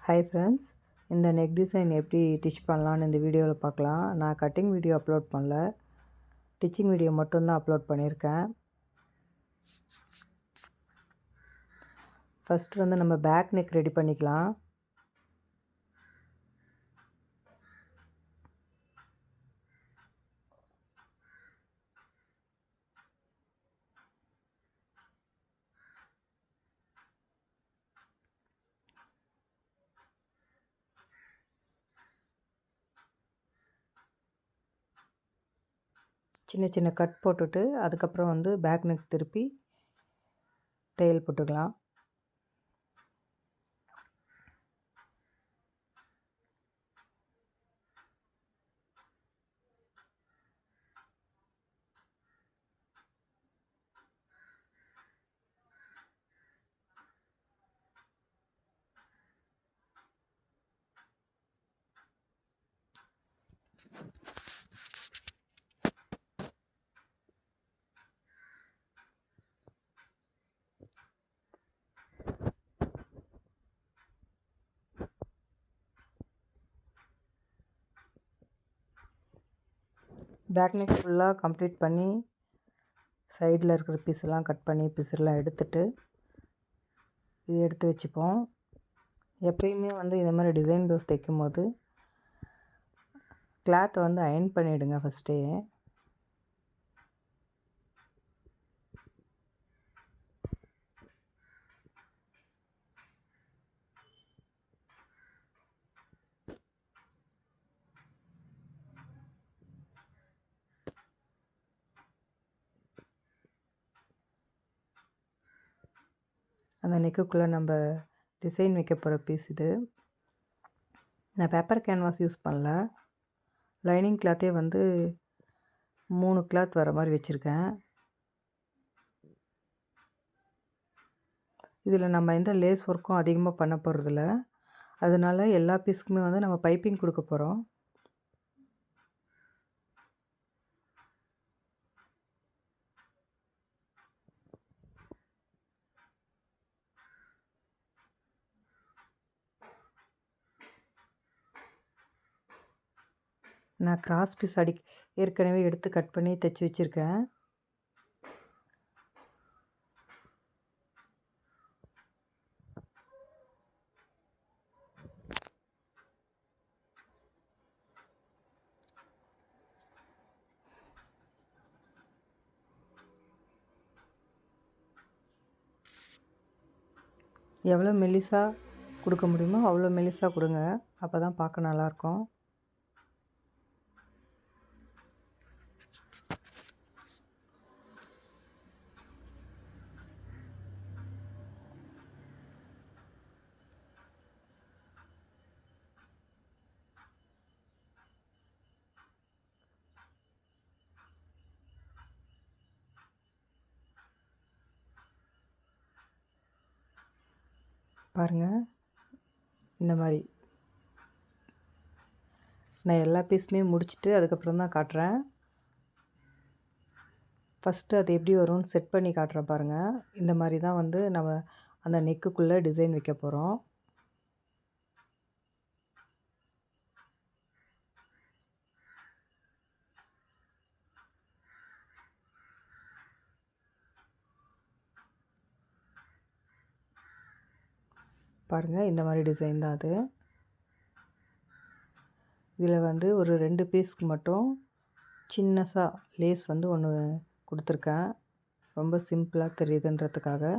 Hi friends, இந்த neck design எப்படி stitch பண்ணலான்னு இந்த வீடியோவில் பார்க்கலாம். நான் கட்டிங் வீடியோ அப்லோட் பண்ணல, ஸ்டிச்சிங் வீடியோ மட்டும்தான் அப்லோட் பண்ணியிருக்கேன். ஃபஸ்ட்டு வந்து நம்ம பேக் நெக் ரெடி பண்ணிக்கலாம். சின்ன சின்ன கட் போட்டுட்டு அதுக்கப்புறம் வந்து பேக் நெக் திருப்பி தையல் போட்டுக்கலாம். பேக் நெக் ஃபுல்லாக கம்ப்ளீட் பண்ணி சைடில் இருக்கிற பீஸெல்லாம் கட் பண்ணி பீஸெல்லாம் எடுத்துட்டு இது எடுத்து வச்சுப்போம். எப்பயுமே வந்து இந்த மாதிரி டிசைன் ப்ளவுஸ் தைக்கும் போது கிளாத்தை வந்து அயர்ன் பண்ணிவிடுங்க ஃபஸ்ட்டே. அந்த நெக்குக்குள்ளே நம்ம டிசைன் வைக்க போகிற பீஸ் இது. நான் பேப்பர் கேன்வாஸ் யூஸ் பண்ணல, லைனிங் கிளாத்தே வந்து 3 கிளாத் வர மாதிரி வச்சுருக்கேன். இதில் நம்ம எந்த லேஸ் ஒர்க்கும் அதிகமாக பண்ண போகிறதில்ல, அதனால எல்லா பீஸுக்குமே வந்து நம்ம பைப்பிங் கொடுக்க போகிறோம். நான் கிராஸ் பீஸ் ஏற்கனவே எடுத்து கட் பண்ணி தைச்சி வச்சுருக்கேன். எவ்வளோ மெல்லிசாக கொடுக்க முடியுமோ அவ்வளோ மெல்லிசாக கொடுங்க, அப்போ தான் பார்க்க நல்லாயிருக்கும். பாருங்கள், இந்த மாதிரி நான் எல்லா பீஸுமே முடிச்சுட்டு அதுக்கப்புறம் தான் காட்டுறேன். ஃபஸ்ட்டு அது எப்படி வரும்னு செட் பண்ணி காட்டுறேன் பாருங்கள். இந்த மாதிரி தான் வந்து நம்ம அந்த நெக்குக்குள்ளே டிசைன் வைக்க போகிறோம். பாருங்கள், இந்த மாதிரி டிசைன் தான் அது. இதில் வந்து ஒரு 2 பீஸ்க்கு மட்டும் சின்னதாக லேஸ் வந்து ஒன்று கொடுத்துருக்கேன், ரொம்ப சிம்பிளாக தெரியுதுன்றதுக்காக.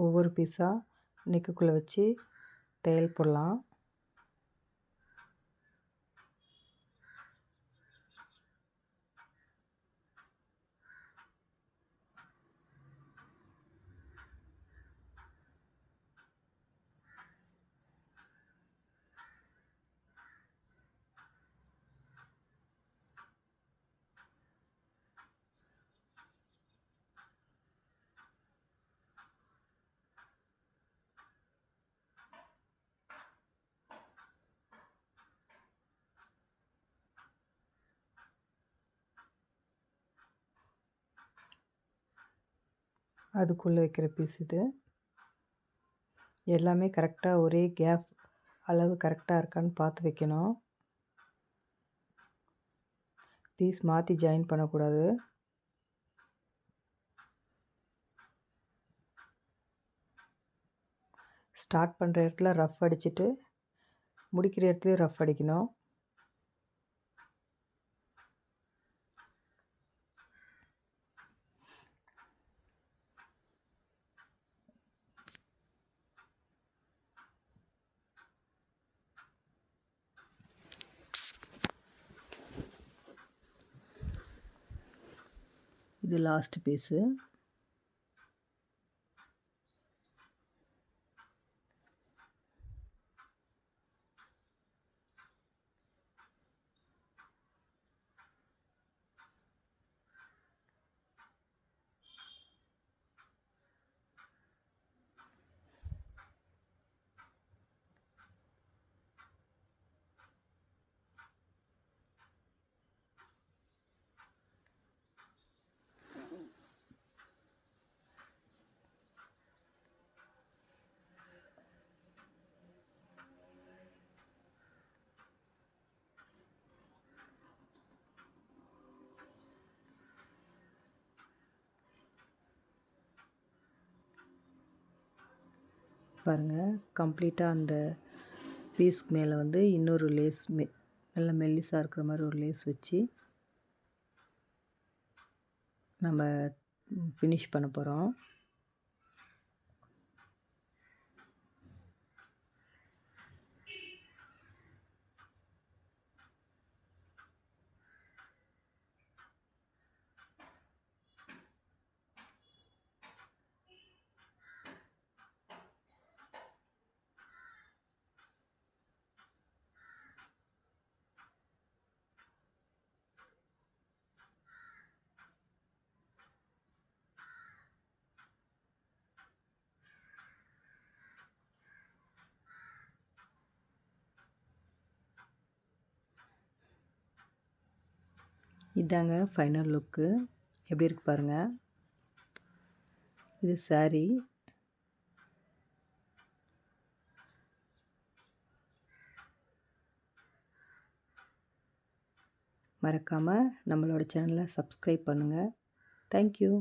ஒவ்வொரு பீஸாக நெக்குக்குள்ளே வச்சு தையல் போடலாம். அதுக்குள்ளே வைக்கிற பீஸ் இது. எல்லாமே கரெக்டாக ஒரே கேப் அளவு கரெக்டாக இருக்கான்னு பார்த்து வைக்கணும். பீஸ் மாற்றி ஜாயின் பண்ணக்கூடாது. ஸ்டார்ட் பண்ணுற இடத்துல ரஃப் அடிச்சுட்டு முடிக்கிற இடத்துலையும் ரஃப் அடிக்கணும். இது லாஸ்ட் பீஸு. பாருங்கள், கம்ப்ளீட்டாக அந்த பீஸ்க்கு மேலே வந்து இன்னொரு லேஸ் நல்ல மெல்லிசாக இருக்கிற மாதிரி ஒரு லேஸ் வச்சு நம்ம ஃபினிஷ் பண்ண போகிறோம். இதாங்க ஃபைனல் லுக்கு. எப்படி இருக்கு பாருங்கள். இது saree. மறக்காமல் நம்மளோட சேனலை சப்ஸ்கிரைப் பண்ணுங்கள். தேங்க்யூ.